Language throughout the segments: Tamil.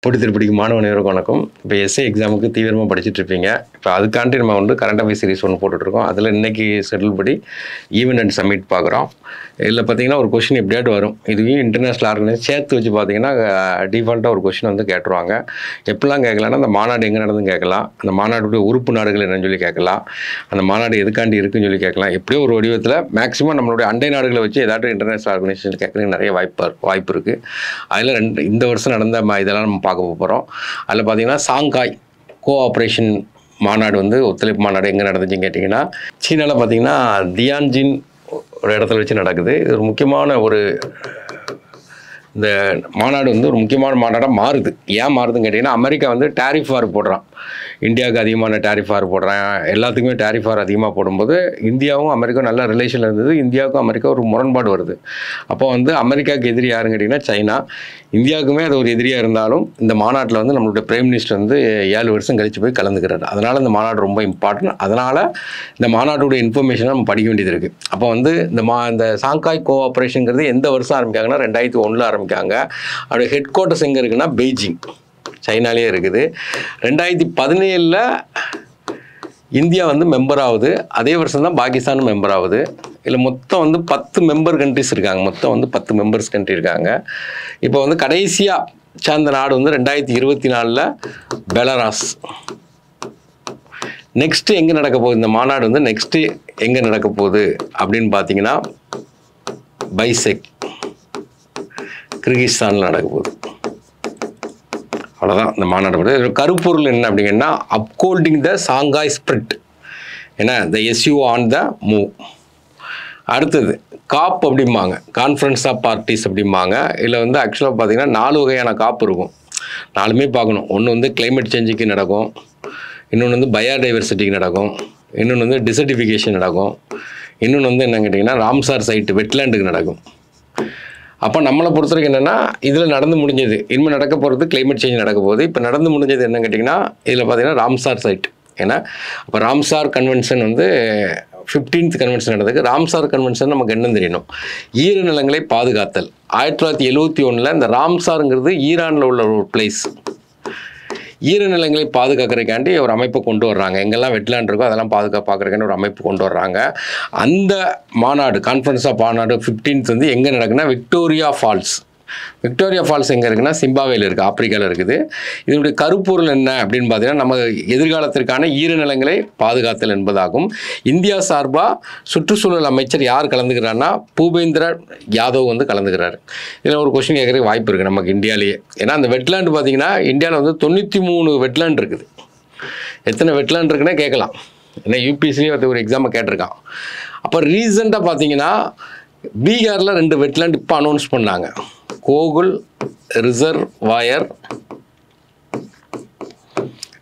போட்டி திருப்படிக்கு மாணவ அனைவருக்கும் வணக்கம். இப்போ எஸ்ஏ எக்ஸாமுக்கு தீவிரமாக படிச்சுட்டு இருப்பீங்க. இப்போ அதுக்காண்டி நம்ம வந்து கரண்ட் அஃபேர்ஸ் சீரிஸ் ஒன்று போட்டுட்ருக்கோம். அதில் இன்றைக்கி ஷெட்யூல் படி ஈவெண்ட் அண்ட் சம்மிட் பார்க்குறோம். இதில் பார்த்தீங்கன்னா ஒரு கொஷின் எப்படியாட்டு வரும். இதுவும் இன்டர்நேஷ்னல் ஆர்கனைஸ் சேர்த்து வச்சு பார்த்தீங்கன்னா டிஃபால்ட்டாக ஒரு கொஷின் வந்து கேட்டுருவாங்க. எப்படிலாம் கேட்கலான்னா, அந்த மாநாடு எங்கே நடந்துன்னு கேட்கலாம், அந்த மாநாட்டுடைய உறுப்பு நாடுகள் என்னன்னு சொல்லி கேட்கலாம், அந்த மாநாடு எதுக்காண்டி இருக்குன்னு சொல்லி கேட்கலாம். எப்படியோ ஒரு வடிவத்தில் மேக்ஸிமம் நம்மளுடைய அண்டை நாடுகளை வச்சு ஏதாட்டும் இன்டர்நேஷ்னல் ஆர்கனைசேஷன் கேட்குறதுக்கு நிறைய வாய்ப்பு இருக்குது. அதில் இந்த வருஷம் நடந்த இதெல்லாம் நம்ம பார்க்க போகிறோம். அதில் பார்த்தீங்கன்னா சாங்காய் கோஆப்ரேஷன் மாநாடு வந்து ஒத்துழைப்பு மாநாடு எங்கே நடந்துச்சுன்னு கேட்டிங்கன்னா, சீனாவில் பார்த்தீங்கன்னா தியான்ஜின் ஒரு இடத்துல வச்சு நடக்குது. இது ஒரு முக்கியமான இந்த மாநாடு வந்து ஒரு முக்கியமான மாநாடாக மாறுது. ஏன் மாறுதுன்னு கேட்டிங்கன்னா, அமெரிக்கா வந்து டேரிஃப் வார் போடுறான். இந்தியாவுக்கு அதிகமான டேரிஃப் வார் போடுறான். எல்லாத்துக்குமே டேரிஃப் வார் அதிகமாக போடும்போது இந்தியாவும் அமெரிக்காவும் நல்ல ரிலேஷனில் இருந்தது. இந்தியாவுக்கும் அமெரிக்கா ஒரு முரண்பாடு வருது. அப்போ வந்து அமெரிக்காவுக்கு எதிரி யாருன்னு கேட்டிங்கன்னா சைனா. இந்தியாவுக்குமே அது ஒரு எதிரியாக இருந்தாலும் இந்த மாநாட்டில் வந்து நம்மளுடைய பிரைம் மினிஸ்டர் வந்து 7 வருஷம் கழித்து போய் கலந்துக்கிறார். அதனால் இந்த மாநாடு ரொம்ப இம்பார்ட்டன்ட். அதனால் இந்த மாநாட்டுடைய இன்ஃபர்மேஷனை நம்ம படிக்க வேண்டியது இருக்குது. அப்போ வந்து இந்த சாங்காய் கோஆப்ரேஷனுங்கிறது எந்த வருஷம் ஆரம்பிக்காங்கன்னா 2001 ஆரம்பிக்காங்க. அவருடைய ஹெட் குவார்ட்டர்ஸ் எங்கே இருக்குன்னா பெய்ஜிங், சைனாலே இருக்குது. 2017 இந்தியா வந்து மெம்பர் ஆகுது. அதே வருஷம் தான் பாகிஸ்தான் மெம்பர் ஆகுது. இதில் மொத்தம் வந்து 10 மெம்பர் கண்ட்ரிஸ் இருக்காங்க. மொத்தம் வந்து 10 மெம்பர்ஸ் கண்ட்ரி இருக்காங்க. இப்போ வந்து கடைசியாக சேர்ந்த நாடு வந்து 2024 பெலாரஸ். நெக்ஸ்ட்டு எங்கே நடக்க போகுது இந்த மாநாடு வந்து நெக்ஸ்ட்டு எங்கே நடக்க போகுது அப்படின்னு பார்த்தீங்கன்னா பைசெக் கிர்கிஸ்தானில் நடக்க போகுது. அவ்வளோதான் இந்த மாநாடு பற்றி. கருப்பொருள் என்ன அப்படிங்கன்னா, அப்ஹோல்டிங் த சாங்காய் ஸ்பிரிட், ஏன்னா த எஸ்யூ ஆன் த மூவ். அடுத்தது காப் அப்படிம்பாங்க, கான்ஃபரன்ஸ் ஆஃப் பார்ட்டிஸ் அப்படிம்பாங்க. இதில் வந்து ஆக்சுவலாக பார்த்தீங்கன்னா 4 வகையான காப்பு இருக்கும். 4மே பார்க்கணும். ஒன்று வந்து கிளைமேட் சேஞ்சுக்கு நடக்கும், இன்னொன்று வந்து பயோடைவர்சிட்டிக்கு நடக்கும், இன்னொன்று வந்து டிசர்டிஃபிகேஷன் நடக்கும், இன்னொன்று வந்து என்ன கேட்டிங்கன்னா ராம்சார் சைட்டு வெட்லேண்டுக்கு நடக்கும். அப்போ நம்மளை பொறுத்த வரைக்கும் என்னென்னா, இதில் நடந்து முடிஞ்சது, இனிமேல் நடக்க போகிறது கிளைமேட் சேஞ்ச் நடக்க போகுது. இப்போ நடந்து முடிஞ்சது என்ன கேட்டிங்கன்னா, இதில் பார்த்தீங்கன்னா ராம்சார் சைட். ஏன்னா அப்போ ராம்சார் கன்வென்ஷன் வந்து 15th கன்வென்ஷன் நடந்ததுக்கு. ராம்சார் கன்வென்ஷன் நமக்கு என்னன்னு தெரியணும். ஈரநிலங்களை பாதுகாத்தல். 1971 இந்த ராம்சாருங்கிறது ஈரானில் உள்ள ஒரு பிளேஸ். ஈரநிலங்களை பாதுகாக்கிறதுக்காண்டி ஒரு அமைப்பை கொண்டு வர்றாங்க. எங்கெல்லாம் வெட்லேண்ட் இருக்கோ அதெல்லாம் பார்க்குறதுக்காண்டி ஒரு அமைப்பு கொண்டு வர்றாங்க. அந்த மாநாடு கான்ஃபரன்ஸ் ஆஃப் மாநாடு 15th வந்து எங்கே நடக்குன்னா விக்டோரியா ஃபால்ஸ். விக்டோரியா ஃபால்ஸ் எங்கே இருக்குன்னா சிம்பாவேல இருக்குது, ஆப்பிரிக்காவில் இருக்குது. இதனுடைய கருப்பொருள் என்ன அப்படின்னு பார்த்தீங்கன்னா, நம்ம எதிர்காலத்திற்கான ஈரநிலங்களை பாதுகாத்தல் என்பதாகும். இந்தியா சார்பாக சுற்றுச்சூழல் அமைச்சர் யார் கலந்துக்கிறான்னா பூபேந்திர யாதவ் வந்து கலந்துக்கிறார். இதில் ஒரு கொஸ்டின் கேட்குறதுக்கு வாய்ப்பு இருக்குது நமக்கு இந்தியாவிலேயே. ஏன்னா அந்த வெட்லேண்டு பார்த்தீங்கன்னா இந்தியாவில் வந்து 93 வெட்லேண்ட் இருக்குது. எத்தனை வெட்லேண்ட் இருக்குன்னே கேட்கலாம். ஏன்னா யூபிஎஸ்சிலேயே ஒரு எக்ஸாமை கேட்டிருக்கான். அப்போ ரீசெண்டாக பார்த்தீங்கன்னா பீகாரில் 2 வெட்லேண்ட் இப்போ அனௌன்ஸ் பண்ணாங்க. கோகுல் ரிசர்வாயர்,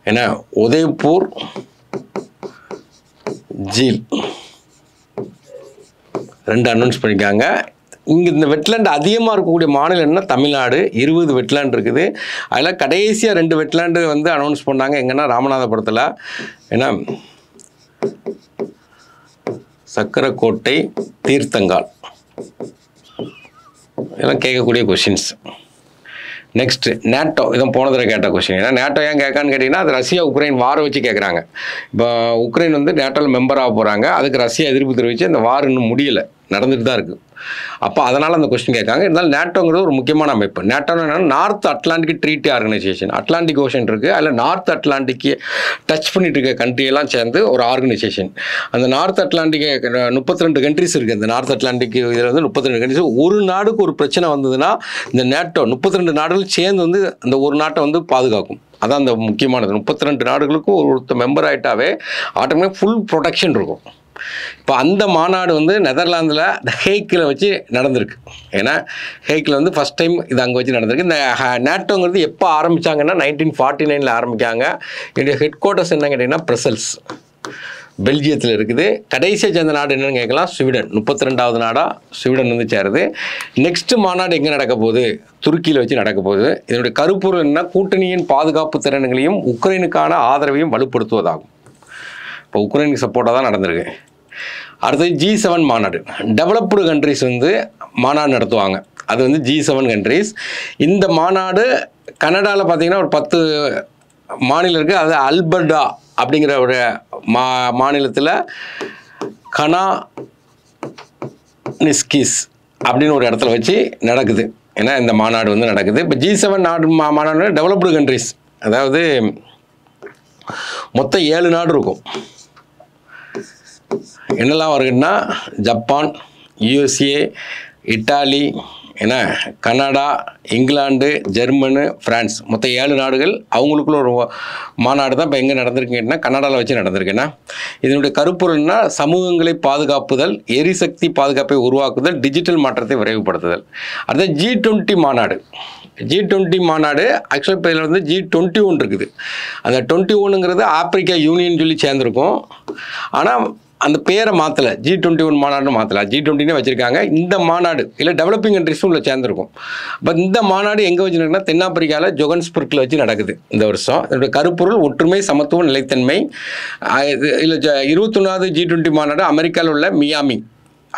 ஏன்னா உதய்பூர் ஜீல் 2 அனௌன்ஸ் பண்ணியிருக்காங்க. இங்கே இந்த வெட்லேண்ட் அதிகமாக இருக்கக்கூடிய மாநிலம் என்ன தமிழ்நாடு. 20 வெட்லேண்ட் இருக்குது. அதில் கடைசியாக 2 வெட்லேண்டு வந்து அனௌன்ஸ் பண்ணாங்க. எங்கன்னா ராமநாதபுரத்தில், ஏன்னா சக்கரக்கோட்டை, தீர்த்தங்கால். இதெல்லாம் கேட்கக்கூடிய கொஷின்ஸ். நெக்ஸ்ட்டு நேட்டோ, இதான் போன தடவை கேட்ட கொஷின். ஏன்னா நேட்டோ ஏன் கேட்கான்னு கேட்டிங்கன்னா, அது ரஷ்யா உக்ரைன் வாரை வச்சு கேட்குறாங்க. இப்போ உக்ரைன் வந்து நேட்டோவில் மெம்பராக போகிறாங்க. அதுக்கு ரஷ்யா எதிர்ப்பு தெரிவித்து அந்த வார் இன்னும் முடியலை, நடந்துட்டு தான் இருக்குது. அப்போ அதனால் அந்த கொஸ்டின் கேட்காங்க. இருந்தாலும் நேட்டோங்கிறது ஒரு முக்கியமான அமைப்பு. நேட்டோன்னு என்னன்னா north Atlantic treaty organisation. Atlantic ocean இருக்குது, அதில் நார்த் அட்லாண்டிக்கு டச் பண்ணிட்டு இருக்க கண்ட்ரியெல்லாம் சேர்ந்து ஒரு ஆர்கனைசேஷன். அந்த நார்த் அட்லாண்டிக் 32 கண்ட்ரிஸ் இருக்குது. இந்த நார்த் அட்லாண்டிக் இதில் வந்து 32 கண்ட்ரிஸ். ஒரு நாடுக்கு ஒரு பிரச்சனை வந்ததுன்னா இந்த நேட்டோ 32 நாடுகள் சேர்ந்து வந்து அந்த ஒரு நாட்டை வந்து பாதுகாக்கும். அதான் அந்த முக்கியமானது. 32 நாடுகளுக்கும் ஒருத்தர் மெம்பர் ஆகிட்டாவே ஆட்டோமேட்டிக் ஃபுல் ப்ரொடெக்ஷன் இருக்கும். இப்போ அந்த மாநாடு வந்து நெதர்லாந்தில் ஹேக்கில் வச்சு நடந்திருக்கு. ஏன்னா ஹேக்கில் வந்து ஃபஸ்ட் டைம் இது அங்கே வச்சு நடந்திருக்கு. இந்த நேட்டோங்கிறது எப்போ ஆரம்பித்தாங்கன்னா 1949 ஆரம்பிக்காங்க. என்னுடைய ஹெட் குவார்ட்டர்ஸ் என்ன கேட்டிங்கன்னா பிரசல்ஸ், பெல்ஜியத்தில் இருக்குது. கடைசியாக சேர்ந்த நாடு என்னென்னு கேட்கலாம், ஸ்வீடன். 32வது நாடாக ஸ்வீடன் வந்து சேருது. நெக்ஸ்ட்டு மாநாடு எங்கே நடக்க போகுது, துருக்கியில் வச்சு நடக்க போகுது. இதனுடைய கருப்பொருள் என்ன, கூட்டணியின் பாதுகாப்பு திறன்களையும் உக்ரைனுக்கான ஆதரவையும் வலுப்படுத்துவதாகும். இப்போ உக்ரைனுக்கு சப்போர்ட்டாக தான் நடந்திருக்கு. அடுத்தது G7 மாநாடு. டெவலப்டு கண்ட்ரிஸ் வந்து மாநாடு நடத்துவாங்க. அது வந்து G7 கண்ட்ரிஸ். இந்த மாநாடு கனடாவில் பார்த்தீங்கன்னா ஒரு 10 மாநிலம் இருக்குது. அது அல்பர்டா அப்படிங்கிற ஒரு மாநிலத்தில் கனானிஸ்கிஸ் அப்படின்னு ஒரு இடத்துல வச்சு நடக்குது. ஏன்னா இந்த மாநாடு வந்து நடக்குது. இப்போ G7 நாடு மாநாடு டெவலப்டு கண்ட்ரிஸ், அதாவது மொத்தம் 7 நாடு இருக்கும். என்னெல்லாம் வருதுன்னா ஜப்பான், USA, இட்டாலி, என்ன கனடா, இங்கிலாந்து, ஜெர்மனு, ஃப்ரான்ஸ், மொத்தம் 7 நாடுகள். அவங்களுக்குள்ள ஒரு மாநாடு தான் இப்போ எங்கே நடந்திருக்குன்னா கனடாவில் வச்சு நடந்திருக்குன்னா இதனுடைய கருப்பொருள்னா சமூகங்களை பாதுகாப்புதல், எரிசக்தி பாதுகாப்பை உருவாக்குதல், டிஜிட்டல் மாற்றத்தை விரைவுபடுத்துதல். அடுத்த G20 மாநாடு. G20 மாநாடு ஆக்சுவலாக இப்போ இதில் வந்து G21 இருக்குது. அந்த 21ங்கிறது ஆப்பிரிக்கா யூனியன் சொல்லி சேர்ந்துருக்கும். ஆனால் அந்த பேரை மாற்றலை, G21 மாநாடு மாற்றலை, G20 வச்சுருக்காங்க. இந்த மாநாடு இல்லை டெவலப்பிங் கண்ட்ரிஸும் உள்ள சேர்ந்துருக்கும். அப்போ இந்த மாநாடு எங்கே வச்சுருக்குன்னா தென்னாப்பிரிக்காவில் ஜோகன்ஸ்பர்க்கில் வச்சு நடக்குது இந்த வருஷம். இதோட கருப்பொருள் ஒற்றுமை, சமத்துவம், நிலைத்தன்மை. இல்லை 21வது G20 மாநாடு அமெரிக்காவில் உள்ள மியாமி.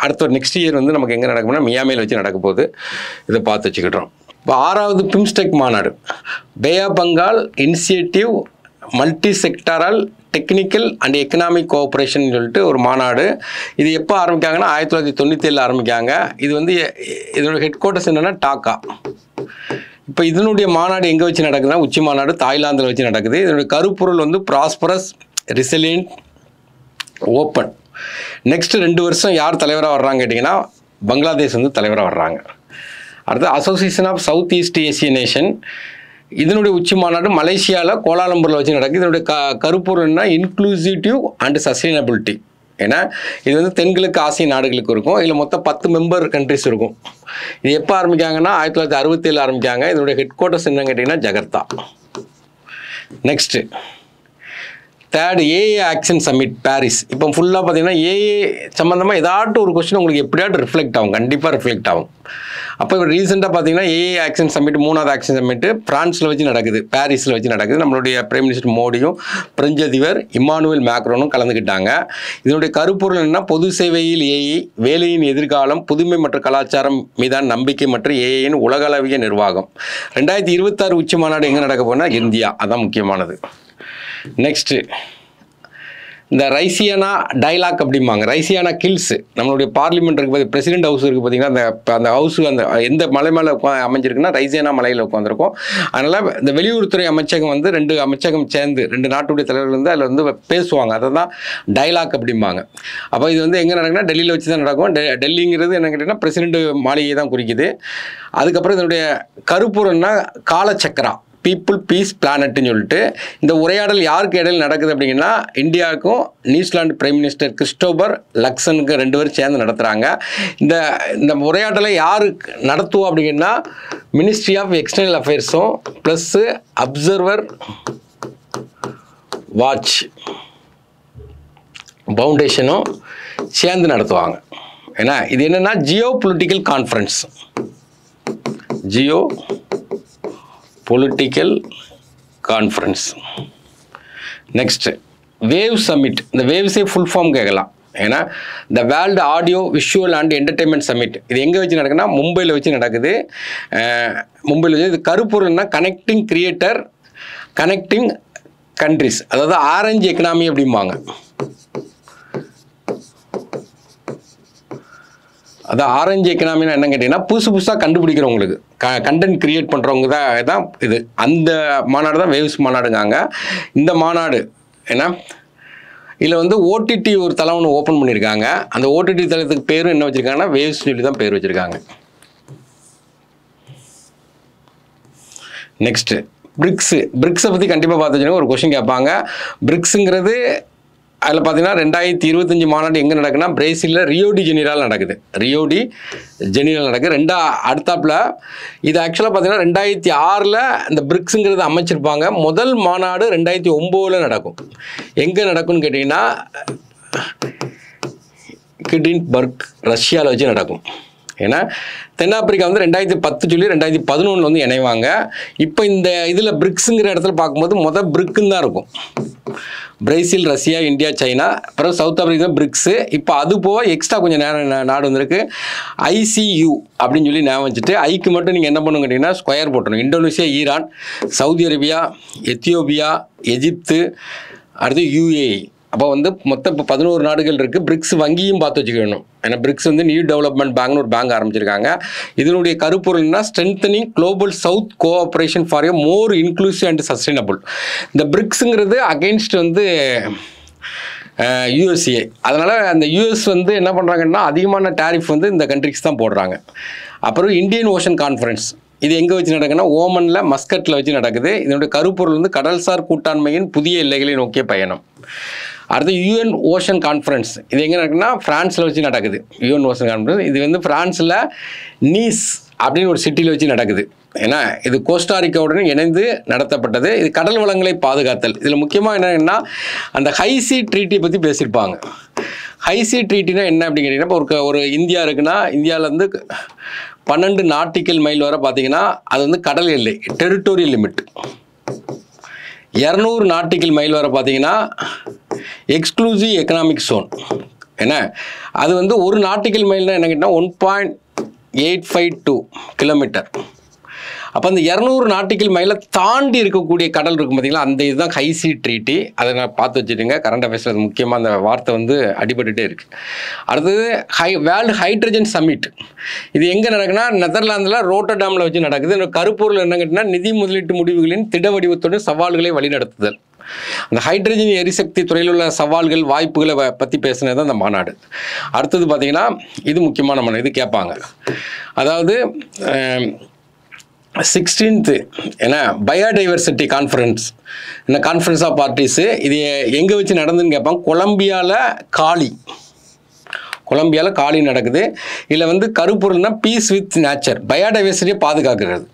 அடுத்த ஒரு நெக்ஸ்ட் இயர் வந்து நமக்கு எங்கே நடக்கும்னா மியாமியில் வச்சு நடக்க போகுது. இதை பார்த்து வச்சுக்கிட்டோம். இப்போ 6வது பிம்ஸ்டெக் மாநாடு, Bay of Bengal initiative multi sectoral technical and economic cooperation சொல்லிட்டு ஒரு மாநாடு. இது எப்போ ஆரம்பிக்காங்கன்னா 1997 ஆரம்பிக்காங்க. இது வந்து இதோட ஹெட் குவார்ட்டர்ஸ் என்னென்னா டாக்கா. இப்போ இதனுடைய மாநாடு எங்கே வச்சு நடக்குதுன்னா உச்சி மாநாடு தாய்லாந்தில் வச்சு நடக்குது. இதனுடைய கருப்பொருள் வந்து ப்ராஸ்பரஸ், ரிசிலியன்ட், ஓப்பன். நெக்ஸ்ட் 2 வருஷம் யார் தலைவராக வர்றாங்க கேட்டிங்கன்னா பங்களாதேஷ் வந்து தலைவராக வர்றாங்க. அடுத்து association of south east Asian nation. இதனுடைய உச்சி மாநாடு மலேசியாவில் கோலாலம்பூரில் வச்சு நடக்குது. இதனுடைய கருப்பொருள்னா இன்க்ளூசிவ் அண்ட் சஸ்டைனபிலிட்டி. ஏன்னா இது வந்து தென்கிழக்கு ஆசிய நாடுகளுக்கு இருக்கும். இதில் மொத்தம் 10 மெம்பர் கண்ட்ரிஸ் இருக்கும். இது எப்போ ஆரம்பிக்காங்கன்னா 1967 ஆரம்பிக்காங்க. இதனுடைய ஹெட் குவார்ட்டர்ஸ் என்னன்னு கேட்டிங்கன்னா ஜகர்த்தா. Next 3rd AI action summit Paris. இப்போ ஃபுல்லாக பார்த்தீங்கன்னா ஏஏ சம்மந்தமாக ஏதாட்டும் ஒரு கொஸ்டின் உங்களுக்கு எப்படியாட்டும் ரிஃப்ளெக்ட் ஆகும், கண்டிப்பாக ரிஃப்ளெக்ட் ஆகும். அப்போ இப்போ ரீசெண்டாக பார்த்தீங்கன்னா ஏஏ ஆக்ஷன் சம்மிட் 3வது ஆக்ஷன் சம்மிட்டு ஃப்ரான்ஸில் வச்சு நடக்குது, பாரிஸில் வச்சு நடக்குது. நம்மளுடைய பிரைம் மினிஸ்டர் மோடியும் பிரெஞ்சு அதிபர் இம்மானுவேல் மேக்ரோனும் கலந்துக்கிட்டாங்க. இதனுடைய கருப்பொருள் என்னன்னா பொது சேவையில் ஏஐ, வேலையின் எதிர்காலம், புதுமை மற்றும் கலாச்சாரம் மீதான நம்பிக்கை மற்றும் ஏஐயின் உலகளவிய நிர்வாகம். 2026 உச்சி மாநாடு எங்கே நடக்க போனால் இந்தியா, அதான் முக்கியமானது. நெக்ஸ்ட்டு இந்த ரைசியானா டைலாக் அப்படிம்பாங்க. ரைசியானா கில்ஸ் நம்மளுடைய பார்லிமெண்ட் இருக்குது, பிரசிடென்ட் ஹவுஸ் இருக்குது பார்த்தீங்கன்னா, அந்த ஹவுஸ் அந்த எந்த மலை மேலே அமைஞ்சிருக்குன்னா ரைசியானா மலையில் உட்காந்துருக்கும். அதனால் இந்த வெளியுறவுத்துறை அமைச்சகம் வந்து 2 அமைச்சகம் சேர்ந்து 2 நாட்டுடைய தலைவர்கள் வந்து அதில் வந்து பேசுவாங்க. அதை தான் டைலாக் அப்படிம்பாங்க. அப்போ இது வந்து எங்கே நடக்குன்னா டெல்லியில் வச்சு தான் நடக்கும். டெல்லிங்கிறது என்ன கேட்டிங்கன்னா பிரசிடென்ட் மாளிகையை தான் குறிக்குது. அதுக்கப்புறம் இதனுடைய கருப்பொருள்னா காலச்சக்கரா, பீப்புள் பீஸ் பிளானட்னு சொல்லிட்டு. இந்த உரையாடல் யாருக்கு இடையில் நடக்குது அப்படிங்கன்னா இந்தியாவுக்கும் நியூசிலாந்து பிரைம் மினிஸ்டர் கிறிஸ்டோபர் லக்சனுக்கு 2 பேரும் சேர்ந்து நடத்துகிறாங்க. இந்த உரையாடலை யார் நடத்துவோம் அப்படின்னா மினிஸ்ட்ரி ஆஃப் எக்ஸ்டர்னல் அஃபேர்ஸும் ப்ளஸ்ஸு அப்சர்வர் வாட்ச் ஃபவுண்டேஷனும் சேர்ந்து நடத்துவாங்க. ஏன்னா இது என்னென்னா geo political conference, geo political conference. Next wave summit. இந்த வேவ்ஸே ஃபுல் ஃபார்ம் கேட்கலாம். ஏன்னா the world audio visual and entertainment summit இது எங்கே வச்சு நடக்குன்னா மும்பையில் வச்சு நடக்குது. மும்பையில் வச்சு இது கருப்பொருள்னா கனெக்டிங் கிரியேட்டர், கனெக்டிங் கண்ட்ரிஸ், அதாவது ஆரஞ்சு எக்கனாமி அப்படிம்பாங்க. அதான் ஆரஞ்சு எக்கனாமின்னா என்ன கேட்டிங்கன்னா புதுசாக கண்டுபிடிக்கிறவங்களுக்கு, கண்டென்ட் கிரியேட் பண்ணுறவங்க தான் இது. அந்த மாநாடு தான் வேவ்ஸ் மாநாடுங்காங்க. இந்த மாநாடு ஏன்னா இதில் வந்து ஓடிடி ஒரு தளம் ஒன்று ஓப்பன் பண்ணியிருக்காங்க. அந்த ஓடிடி தளத்துக்கு பேரும் என்ன வச்சுருக்காங்கன்னா வேவ்ஸ் சொல்லி தான் பேர் வச்சுருக்காங்க. நெக்ஸ்ட்டு பிரிக்ஸை பற்றி கண்டிப்பாக பார்த்து வச்சுருங்க, ஒரு கொஸ்டின் கேட்பாங்க. பிரிக்ஸுங்கிறது அதில் பார்த்தீங்கன்னா 2025 மாநாடு எங்கே நடக்குன்னா பிரேசிலில் ரியோ டி ஜெனீரோவில் நடக்குது. அடுத்தாப்பில் இது ஆக்சுவலாக பார்த்தீங்கன்னா 2006 இந்த பிரிக்ஸுங்கிறது அமைச்சிருப்பாங்க. முதல் மாநாடு 2009 நடக்கும். எங்கே நடக்கும்னு கேட்டிங்கன்னா கிடின்பர்க் ரஷ்யாவில் வச்சு நடக்கும். ஏன்னா தென்னாப்பிரிக்கா வந்து 2010 சொல்லி 2011 வந்து இணைவாங்க. இப்போ இந்த இதில் பிரிக்ஸுங்கிற இடத்துல பார்க்கும்போது பிரிக்குன்னு தான் இருக்கும். பிரேசில், ரஷ்யா, இந்தியா, சைனா, அப்புறம் சவுத் ஆப்பிரிக்கா பிரிக்ஸு. இப்போ அது போக எக்ஸ்ட்ரா கொஞ்சம் நாடு வந்திருக்கு. ICU அப்படின்னு சொல்லி ஞாபகம் வச்சுட்டு ஐக்கு மட்டும் நீங்கள் என்ன பண்ணுங்க கேட்டிங்கன்னா ஸ்கொயர் போட்டணும். Indonesia, Iran, Saudi Arabia, Ethiopia, Egypt, அடுத்து UAE. அப்போ வந்து மொத்தம் இப்போ 11 நாடுகள் இருக்குது. பிரிக்ஸ் வங்கியும் பார்த்து வச்சுக்கணும். ஏன்னா பிரிக்ஸ் வந்து நியூ டெவலப்மெண்ட் பேங்க்னு ஒரு பேங்க் ஆரம்பிச்சிருக்காங்க. இதனுடைய கருப்பொருள்னா strengthening global south cooperation for a more inclusive and sustainable. இந்த பிரிக்ஸுங்கிறது அகெயின்ஸ்ட் வந்து USA. அதனால் அந்த US வந்து என்ன பண்ணுறாங்கன்னா அதிகமான டேரிஃப் வந்து இந்த கண்ட்ரிஸ் தான் போடுறாங்க. அப்புறம் இந்தியன் ஓஷன் கான்ஃபரன்ஸ். இது எங்கே வச்சு நடக்குன்னா ஓமனில் மஸ்கட்டில் வச்சு நடக்குது. இதனுடைய கருப்பொருள் வந்து கடல்சார் கூட்டாண்மையின் புதிய எல்லைகளை நோக்கிய பயணம். அடுத்து UN ஓஷன் கான்ஃபரன்ஸ். இது எங்கே நடக்குன்னா ஃப்ரான்ஸில் வச்சு நடக்குது. UN ஓஷன் கான்ஃபரன்ஸ் இது வந்து ஃப்ரான்ஸில் நீஸ் அப்படின்னு ஒரு சிட்டியில் வச்சு நடக்குது. ஏன்னா இது கோஸ்டாரிக்காவுடன் இணைந்து நடத்தப்பட்டது. இது கடல் வளங்களை பாதுகாத்தல். இதில் முக்கியமாக என்னன்னா அந்த ஹைசி ட்ரீட்டி பற்றி பேசியிருப்பாங்க. ஹைசி ட்ரீட்டினா என்ன அப்படின்னு கேட்டிங்கன்னா ஒரு இந்தியா இருக்குன்னா இந்தியாவிலேருந்து 12 நாட்டிக்கல் மைல் வரை பார்த்தீங்கன்னா அது வந்து கடல் எல்லை, டெரிட்டோரியல் லிமிட். 200 நாட்டிக்கல் மைல் வரை பார்த்தீங்கன்னா எக்ஸ்க்ளூசிவ் எக்கனாமிக் ஜோன். ஏன்னா அது வந்து ஒரு நாட்டிக்கல் மைல்னா என்ன கேட்டால் 1.852 கிலோமீட்டர். அப்போ அந்த 200 நாட்டிக்கல் மைலை தாண்டி இருக்கக்கூடிய கடல் இருக்கும் பார்த்தீங்களா, அந்த இதுதான் ஹைசி ட்ரீட்டி. அதை நான் பார்த்து வச்சுட்டுங்க. கரண்ட் அஃபேர்ஸில் அது முக்கியமாக அந்த வார்த்தை வந்து அடிபட்டுகிட்டே இருக்குது. அடுத்தது வேர்ல்டு ஹைட்ரஜன் சமிட். இது எங்கே நடக்குன்னா நெதர்லாந்தில் ரோட்டர்டாமில் வச்சு நடக்குது. இந்த கருப்பொருள் என்ன கேட்டிங்கன்னா நிதி முதலீட்டு முடிவுகளின் திட வடிவத்துடன் சவால்களை வழிநடத்துதல். அந்த ஹைட்ரஜன் எரிசக்தி துறையில் உள்ள சவால்கள் வாய்ப்புகளை பற்றி பேசுனது தான் அந்த மாநாடு. அடுத்தது பார்த்திங்கன்னா இது முக்கியமான மாநாடு. இது கேட்பாங்க. அதாவது 16th ஏன்னா பயோடைவர்சிட்டி கான்ஃபரன்ஸ். இந்த கான்ஃபரன்ஸ் ஆஃப் பார்ட்டிஸு இது எங்கே வச்சு நடந்துன்னு கேட்பாங்க. கொலம்பியாவில் காலி நடக்குது. இதில் வந்து கருப்பொருள்னா பீஸ் வித் நேச்சர், பயோடைவர்சிட்டியை பாதுகாக்கிறது.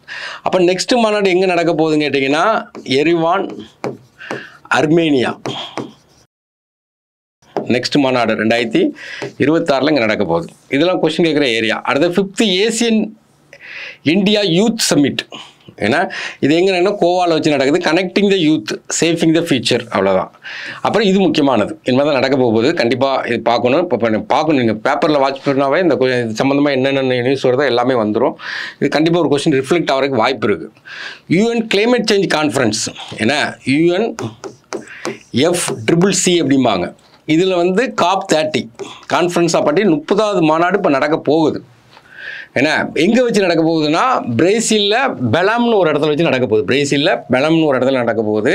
அப்போ நெக்ஸ்ட் மாநாடு எங்கே நடக்க போகுதுன்னு கேட்டிங்கன்னா எரிவான், அர்மேனியா. நெக்ஸ்ட் மாநாடு 2026 இங்கே நடக்க போகுது. இதெல்லாம் கொஸ்டின் கேட்குற ஏரியா. அடுத்த 5th Asian India youth submit. ஏன்னா இது எங்கன்னா கோவாவில் வச்சு நடக்குது. Connecting the youth, chafing the future, அவ்வளோதான். அப்புறம் இது முக்கியமானது இனிமேல் தான் நடக்க போகுது. கண்டிப்பாக இது பார்க்கணும். இப்போ பார்க்கணும். நீங்கள் பேப்பரில் வாட்ச் பண்ணாவே இந்த இது சம்மந்தமாக என்னென்ன நியூஸ் வருதோ எல்லாமே வந்துடும். இது கண்டிப்பாக ஒரு கொஸ்டின் ரிஃப்ளெக்ட் ஆகிறதுக்கு வாய்ப்பு இருக்குது. UN climate change conference. ஏன்னா UNFCCC அப்படிம்பாங்க. இதில் வந்து COP30 கான்ஃபரன்ஸாக பற்றி 30வது மாநாடு இப்போ நடக்க போகுது. ஏன்னா எங்கே வச்சு நடக்க போகுதுன்னா பிரேசிலில் பெலம்னு ஒரு இடத்துல வச்சு நடக்க போகுது.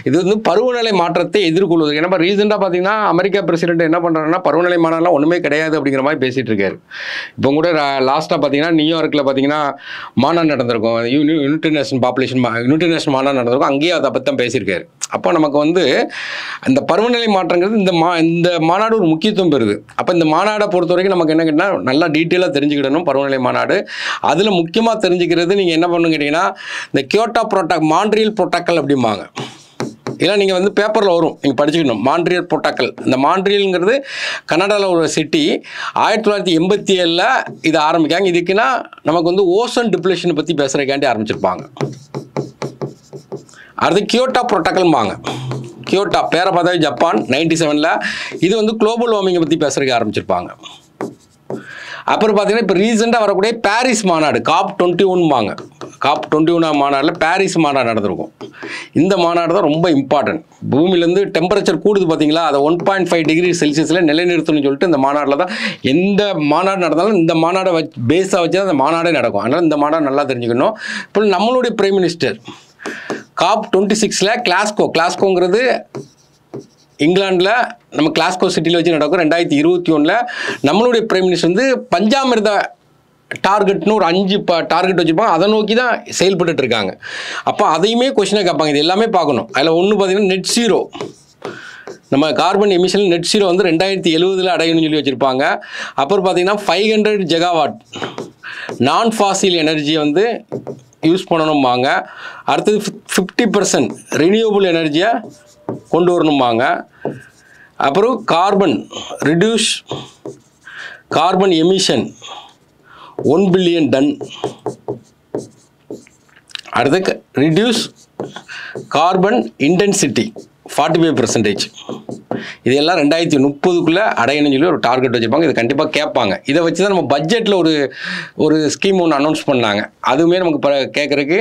இது வந்து பருவநிலை மாற்றத்தை எதிர்கொள்வது. ஏன்னா இப்போ ரீசெண்டாக பார்த்தீங்கன்னா அமெரிக்கா பிரசிடென்ட் என்ன பண்ணுறாங்கன்னா பருவநிலை மாற்றம்லாம் ஒன்றுமே கிடையாது அப்படிங்கிற மாதிரி பேசிகிட்டு இருக்காரு. இப்போ கூட லாஸ்ட்டாக பார்த்தீங்கன்னா நியூயார்க்கில் பார்த்தீங்கன்னா மாநாடு நடந்திருக்கும். யுனைடெட் நேஷன் மாநாடு நடந்திருக்கும். அங்கேயே அதை பற்றி தான் பேசியிருக்காரு. அப்போ நமக்கு வந்து அந்த பருவநிலை மாற்றங்கிறது இந்த மாநாடு ஒரு முக்கியத்துவம் பெறுது. அப்போ இந்த மாநாடை பொறுத்த வரைக்கும் நமக்கு என்ன கேட்டால் நல்லா டீட்டெயிலாக தெரிஞ்சுக்கிடணும் பருவநிலை மாநாடு. அதில் முக்கியமாக தெரிஞ்சுக்கிறது நீங்கள் என்ன பண்ணணும் கேட்டிங்கன்னா இந்த கியோட்டோ மான்ட்ரியல் புரோட்டோக்கால் அப்படிம்பாங்க. இதெல்லாம் நீங்கள் வந்து பேப்பரில் வரும், நீங்கள் படிச்சுக்கணும். Montreal protocol. இந்த மான்ட்ரியல்ங்கிறது கனடாவில் ஒரு சிட்டி. 1987 இது ஆரம்பிக்காங்க. இதுக்குன்னா நமக்கு வந்து ஓசோன் டிப்ளேஷனை பற்றி பேசுகிறக்காண்டி ஆரம்பிச்சிருப்பாங்க. அடுத்து கியோட்டோ புரோட்டோக்கால்பாங்க. கியோட்டோ பேரை பார்த்தாவே ஜப்பான் 97. இது வந்து குளோபல் வார்மிங்கை பற்றி பேசுகிறதுக்கு ஆரம்பிச்சிருப்பாங்க. அப்புறம் பார்த்தீங்கன்னா இப்போ ரீசெண்டாக வரக்கூடிய பாரிஸ் மாநாடு COP21 COP21 மாநாட்டில் பாரிஸ் மாநாடு நடந்திருக்கும். இந்த மாநாடு தான் ரொம்ப இம்பார்ட்டன்ட். பூமியிலேருந்து டெம்பரேச்சர் கூடுது பார்த்தீங்களா, அதை 1.5 டிகிரி செல்சியஸில் நிலைநிறுத்தணும்னு சொல்லிட்டு இந்த மாநாட்டில் தான் எந்த மாநாடு நடந்தாலும் இந்த மாநாடை பேஸாக வச்சு தான் அந்த மாநாடே நடக்கும். அதனால் இந்த மாநாடு நல்லா தெரிஞ்சுக்கணும். இப்போ நம்மளுடைய பிரைம் மினிஸ்டர் COP26 கிளாஸ்கோங்கிறது இங்கிலாண்டில் நம்ம கிளாஸ்கோ சிட்டியில் வச்சு நடக்கும். 2021 நம்மளுடைய பிரைம் மினிஸ்டர் வந்து பஞ்சாமிர்த டார்கெட்னு ஒரு 5 டார்கெட் வச்சுருப்பாங்க. அதை நோக்கி தான் செயல்பட்டு இருக்காங்க. அப்போ அதையுமே கொஸ்டினாக கேட்பாங்க. இது எல்லாமே பார்க்கணும். அதில் ஒன்று பார்த்தீங்கன்னா நெட் ஜீரோ, நம்ம கார்பன் எமிஷன் நெட் ஜீரோ வந்து 2070 அடையணும்னு சொல்லி வச்சுருப்பாங்க. அப்புறம் பார்த்தீங்கன்னா 500 ஜெகாவாட் நான் ஃபாசில் எனர்ஜியை வந்து யூஸ் பண்ணணும்பாங்க. அடுத்தது 50% ரினியூவபிள் எனர்ஜியை கொண்டு வரணும்பாங்க. அப்புறம் கார்பன் எமிஷன் 1 billion டன். அடுத்து reduce carbon intensity 45%. இதெல்லாம் 2030க்குள்ளே அடையணும்னு சொல்லி ஒரு டார்கெட் வச்சுருப்பாங்க. இது கண்டிப்பாக கேட்பாங்க. இதை வச்சு தான் நம்ம பட்ஜெட்டில் ஒரு ஸ்கீம் ஒன்று அனௌன்ஸ் பண்ணாங்க. அதுவுமே நமக்கு கேட்குறதுக்கு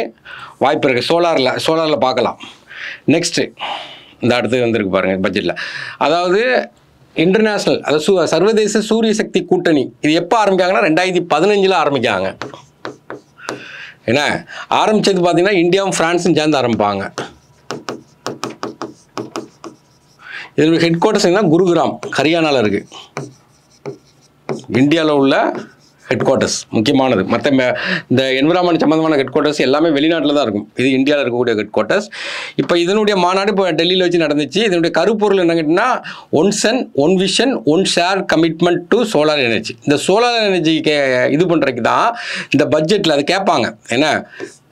வாய்ப்பு இருக்குது. சோலாரில் பார்க்கலாம். நெக்ஸ்ட்டு இந்த அடுத்து வந்திருக்கு பாருங்கள் பட்ஜெட்டில். அதாவது இன்டர்நேஷ்னல், அதாவது சர்வதேச சூரிய சக்தி கூட்டணி. இது எப்போ ஆரம்பிக்காங்கன்னா 2015 ஆரம்பிக்காங்க. ஏன்னா ஆரம்பித்தது பார்த்தீங்கன்னா இந்தியாவும் ஃப்ரான்ஸும் சேர்ந்து ஆரம்பிப்பாங்க. இதனுடைய ஹெட் குவார்ட்டர்ஸ் என்ன, குருகிராம் ஹரியானாவில் இருக்குது. இந்தியாவில் உள்ள ஹெட் குவார்ட்டர்ஸ் முக்கியமானது. மற்ற இந்த என்விரான்மெண்ட் சம்மந்தமான ஹெட் குவார்ட்டர்ஸ் எல்லாமே வெளிநாட்டில் தான் இருக்கும். இது இந்தியாவில் இருக்கக்கூடிய ஹெட் குவார்ட்டர்ஸ். இப்போ இதனுடைய மாநாடு இப்போ டெல்லியில் வச்சு நடந்துச்சு. இதனுடைய கருப்பொருள் என்ன கேட்டிங்கன்னா, 1 sun 1 vision 1 share commitment to solar energy. இந்த சோலார் எனர்ஜி இது பண்ணுறதுக்கு தான் இந்த பட்ஜெட்டில் அது கேட்பாங்க. என்ன,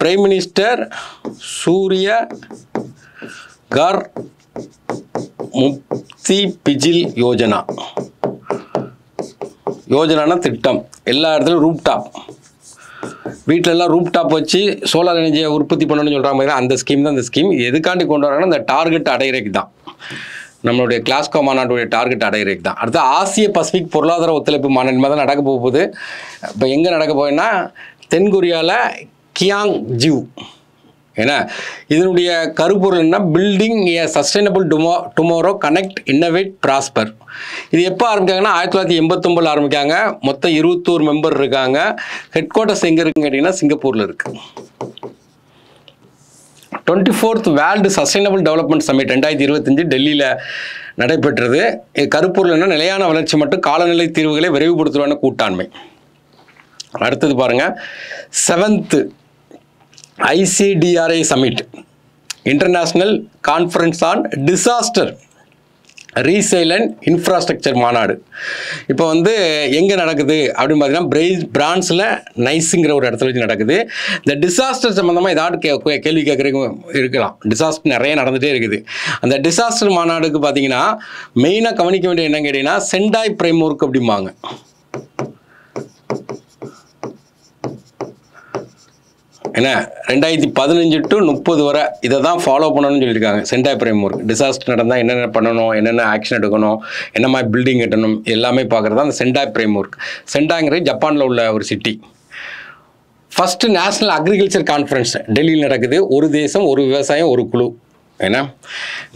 பிரைம் மினிஸ்டர் சூரிய கர் முக்தி பிஜில் யோஜனா. யோஜனானா திட்டம். எல்லா இடத்துலையும் ரூப் டாப், வீட்டிலலாம் ரூப் டாப் வச்சு சோலார் எனர்ஜியை உற்பத்தி பண்ணணும்னு சொல்கிறாங்க. அந்த ஸ்கீம் தான் இந்த ஸ்கீம். எதுக்காண்டி கொண்டு வராங்கன்னா இந்த டார்கெட் அடையிறதுக்கு தான். நம்மளுடைய கிளாஸ்கோ மாநாட்டுடைய டார்கெட் அடையிறதுக்கு தான். அடுத்து ஆசிய பசிபிக் பொருளாதார ஒத்துழைப்பு மாநாடு தான் நடக்க போகுது. இப்போ எங்கே நடக்க போகுதுன்னா தென்கொரியாவில் கியாங்ஜியூ. ஏன்னா இதனுடைய கருப்பொருள் என்ன, பில்டிங் ஏ sustainable tomorrow connect innovate prosper. இது எப்போ ஆரம்பிக்காங்கன்னா 1989 ஆரம்பிக்காங்க. மொத்தம் 21 மெம்பர் இருக்காங்க. ஹெட் குவார்ட்டர்ஸ் எங்கே இருக்குன்னு கேட்டிங்கன்னா சிங்கப்பூரில் இருக்குது. 24th world sustainable development submit 2025 டெல்லியில் நடைபெற்றது. கருப்பொருள் என்ன, நிலையான வளர்ச்சி மற்றும் காலநிலை தீர்வுகளை விரைவுபடுத்துவான கூட்டாண்மை. அடுத்தது பாருங்கள், 7th ICDRI summit, international conference on disaster resilient infrastructure மாநாடு. இப்போ வந்து எங்கே நடக்குது அப்படின்னு பார்த்தீங்கன்னா பிரான்ஸில் நைஸுங்கிற ஒரு இடத்துல வச்சு நடக்குது. இந்த டிசாஸ்டர் சம்மந்தமாக ஏதாவது கேள்வி கேட்குறதுக்கு இருக்கலாம். டிசாஸ்டர் நிறைய நடந்துகிட்டே இருக்குது. அந்த டிசாஸ்டர் மாநாடுக்கு பார்த்தீங்கன்னா மெயினாக கவனிக்க வேண்டிய என்னன்னு கேட்டிங்கன்னா செண்டாய் ஃப்ரேம்வொர்க் அப்படிம்பாங்க. ஏன்னா 2015 to 30 வரை இதை தான் ஃபாலோ பண்ணணும்னு சொல்லியிருக்காங்க. Sendai framework. டிசாஸ்டர் நடந்தால் என்னென்ன பண்ணணும், என்னென்ன ஆக்ஷன் எடுக்கணும், என்ன மாதிரி பில்டிங் கட்டணும், எல்லாமே பார்க்குறது தான் அந்த செண்டாய் ஃப்ரேம்வொர்க். செண்டாய்ங்கிறது ஜப்பானில் உள்ள ஒரு city. First national agriculture conference டெல்லியில் நடக்குது. ஒரு தேசம் ஒரு விவசாயம் ஒரு குழு. ஏன்னா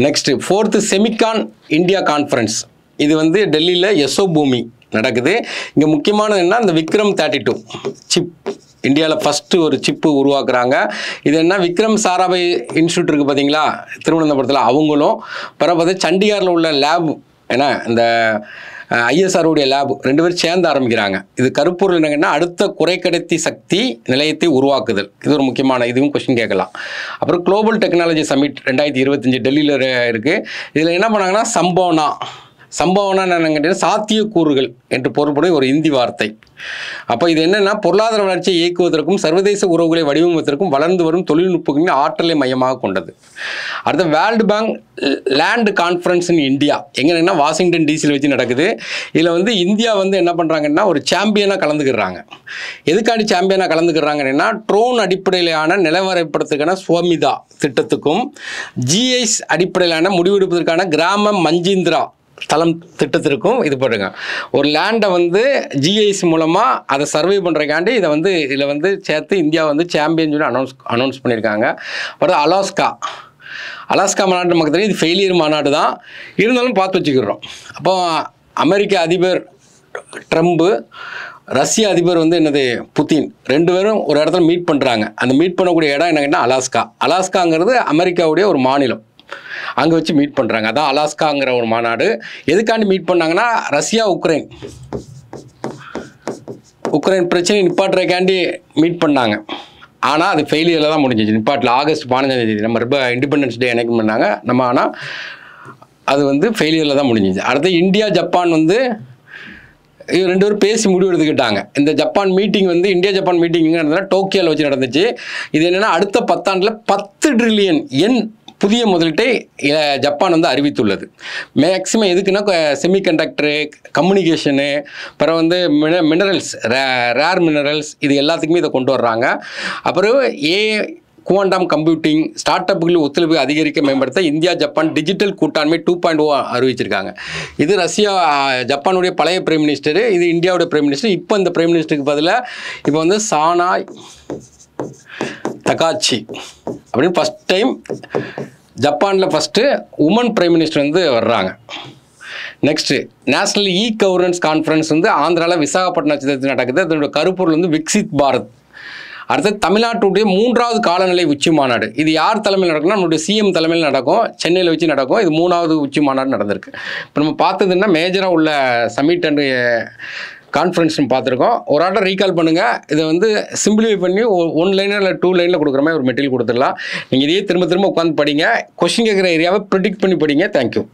next 4th Semicon India conference. இது வந்து டெல்லியில் யசோ பூமி நடக்குது. இங்கே முக்கியமானது என்ன, இந்த விக்ரம் 32 சிப். இந்தியாவில் ஃபஸ்ட்டு ஒரு சிப்பு உருவாக்குறாங்க. இது என்ன, விக்ரம் சாராபாய் இன்ஸ்டியூட் இருக்குது பார்த்தீங்களா திருவனந்தபுரத்தில், அவங்களும் பிறகு சண்டிகாரில் உள்ள லேப், ஏன்னா இந்த ஐஎஸ்ஆருடைய லேப் 2 பேரும் சேர்ந்து ஆரம்பிக்கிறாங்க. இது கருப்பொருள் என்னங்கன்னா அடுத்த குறைக்கடத்தி சக்தி நிலையத்தை உருவாக்குதல். இது ஒரு முக்கியமான, இதுவும் கொஸ்டின் கேட்கலாம். அப்புறம் குளோபல் டெக்னாலஜி சமிட் 2025 டெல்லியில் இருக்குது. இதில் என்ன பண்ணாங்கன்னா சம்பவனா என்னன்னு கேட்டீங்கன்னா சாத்தியக்கூறுகள் என்று பொருள்படும் ஒரு இந்தி வார்த்தை. அப்போ இது என்னென்னா பொருளாதார வளர்ச்சியை இயக்குவதற்கும் சர்வதேச உறவுகளை வடிவமைப்பதற்கும் வளர்ந்து வரும் தொழில்நுட்பங்களின் ஆற்றலை மையமாக கொண்டது. அடுத்த world bank land conference in India எங்கன்னா வாஷிங்டன் டிசியில் வச்சு நடக்குது. இதில் வந்து இந்தியா வந்து என்ன பண்ணுறாங்கன்னா ஒரு சாம்பியனாக கலந்துக்கிறாங்க. எதுக்காண்டி சாம்பியனாக கலந்துக்கிறாங்கன்னா ட்ரோன் அடிப்படையிலான நிலவரைப்படுத்துக்கான சுவமிதா திட்டத்துக்கும் ஜிஐஸ் அடிப்படையிலான முடிவெடுப்பதற்கான கிராம மஞ்சிந்திரா தளம் திட்டத்திற்கும் இது பண்ணுங்க. ஒரு லேண்டை வந்து ஜிஐஸ் மூலமாக அதை சர்வே பண்ணுறக்காண்டி இதில் வந்து சேர்த்து இந்தியா வந்து சாம்பியன் சொல்லி அனௌன்ஸ் பண்ணியிருக்காங்க. அப்புறம் அலாஸ்கா மாநாடு நமக்கு தெரியும், இது ஃபெயிலியர் மாநாடு தான், இருந்தாலும் பார்த்து வச்சுக்கிறோம். அப்போ அமெரிக்க அதிபர் ட்ரம்ப்பு, ரஷ்ய அதிபர் வந்து புதின் 2 பேரும் ஒரு இடத்துல மீட் பண்ணுறாங்க. அந்த மீட் பண்ணக்கூடிய இடம் என்னங்கன்னா அலாஸ்காங்கிறது அமெரிக்காவுடைய ஒரு மாநிலம். அங்கே வச்சு மீட் பண்ணுறாங்க. அதான் அலாஸ்காங்கிற ஒரு மாநாடு. எதுக்காண்டி மீட் பண்ணாங்கன்னா ரஷ்யா உக்ரைன் பிரச்சனை நிப்பாட்டுறதுக்காண்டி மீட் பண்ணாங்க. ஆனால் அது ஃபெயிலியரில் தான் முடிஞ்சிச்சு. நிப்பாட்டில் ஆகஸ்ட் 15 நம்ம ரொம்ப இண்டிபெண்டன்ஸ் டே எனக்கு பண்ணாங்க நம்ம. ஆனால் அது வந்து ஃபெயிலியரில் தான் முடிஞ்சிச்சு. அடுத்து இந்தியா ஜப்பான் வந்து 2 பேரும் பேசி முடிவு எடுத்துக்கிட்டாங்க. இந்த ஜப்பான் மீட்டிங் வந்து இந்தியா ஜப்பான் மீட்டிங் எங்கே நடந்ததுன்னா டோக்கியோவில் வச்சு நடந்துச்சு. இது என்னென்னா அடுத்த 10 ஆண்டில் 10 ட்ரில்லியன் yen புதிய முதலீட்டை ஜப்பான் வந்து அறிவித்துள்ளது. மேக்ஸிமம் எதுக்குன்னா செமிகண்டக்டரு, கம்யூனிகேஷனு, அப்புறம் வந்து மினரல்ஸ், ரேர் மினரல்ஸ், இது எல்லாத்துக்குமே இதை கொண்டு வர்றாங்க. அப்புறம் குவாண்டம் கம்ப்யூட்டிங், ஸ்டார்ட் அப்புகளின் ஒத்துழைப்பு அதிகரிக்க மேம்படுத்த இந்தியா ஜப்பான் டிஜிட்டல் கூட்டாண்மை 2.0 அறிவிச்சிருக்காங்க. இது ஜப்பானுடைய பழைய பிரைம் மினிஸ்டர், இது இந்தியாவுடைய பிரைம் மினிஸ்டர். இப்போ இந்த பிரைம் மினிஸ்டருக்கு பதிலாக இப்போ வந்து சானாய் தகாச்சி அப்படின்னு ஃபஸ்ட் டைம் ஜப்பானில் ஃபஸ்ட்டு உமன் பிரைம் மினிஸ்டர் வந்து வர்றாங்க. நெக்ஸ்ட்டு நேஷ்னல் கவர்னன்ஸ் கான்ஃபரன்ஸ் வந்து ஆந்திராவில் விசாகப்பட்டினத்தில் நடக்குது. அதனுடைய கருப்பொருள் வந்து விக்சித் பாரத். அடுத்தது தமிழ்நாட்டுடைய 3வது காலநிலை உச்சி மாநாடு. இது யார் தலைமையில் நடக்கும்னா நம்மளுடைய சிஎம் தலைமையில் நடக்கும், சென்னையில் வச்சு நடக்கும். இது 3வது உச்சி மாநாடு நடந்திருக்கு. இப்போ நம்ம பார்த்ததுன்னா மேஜராக உள்ள சமிட் அண்ட் கான்ஃபரன்ஸ்னு பார்த்துருக்கோம். ஒரு ஆட்டை ரீகால் பண்ணுங்கள். இதை வந்து சிம்பிளிஃபை பண்ணி 1 லைனில் இல்லை 2 லைனில் கொடுக்குற மாதிரி ஒரு மெட்டீரியல் கொடுத்துடலாம். நீங்கள் இதையே திரும்ப திரும்ப உட்காந்து படிங்க. கொஸ்டின் கேட்குற ஏரியாவை ப்ரிடிக்ட் பண்ணி படிங்க. தேங்க்யூ.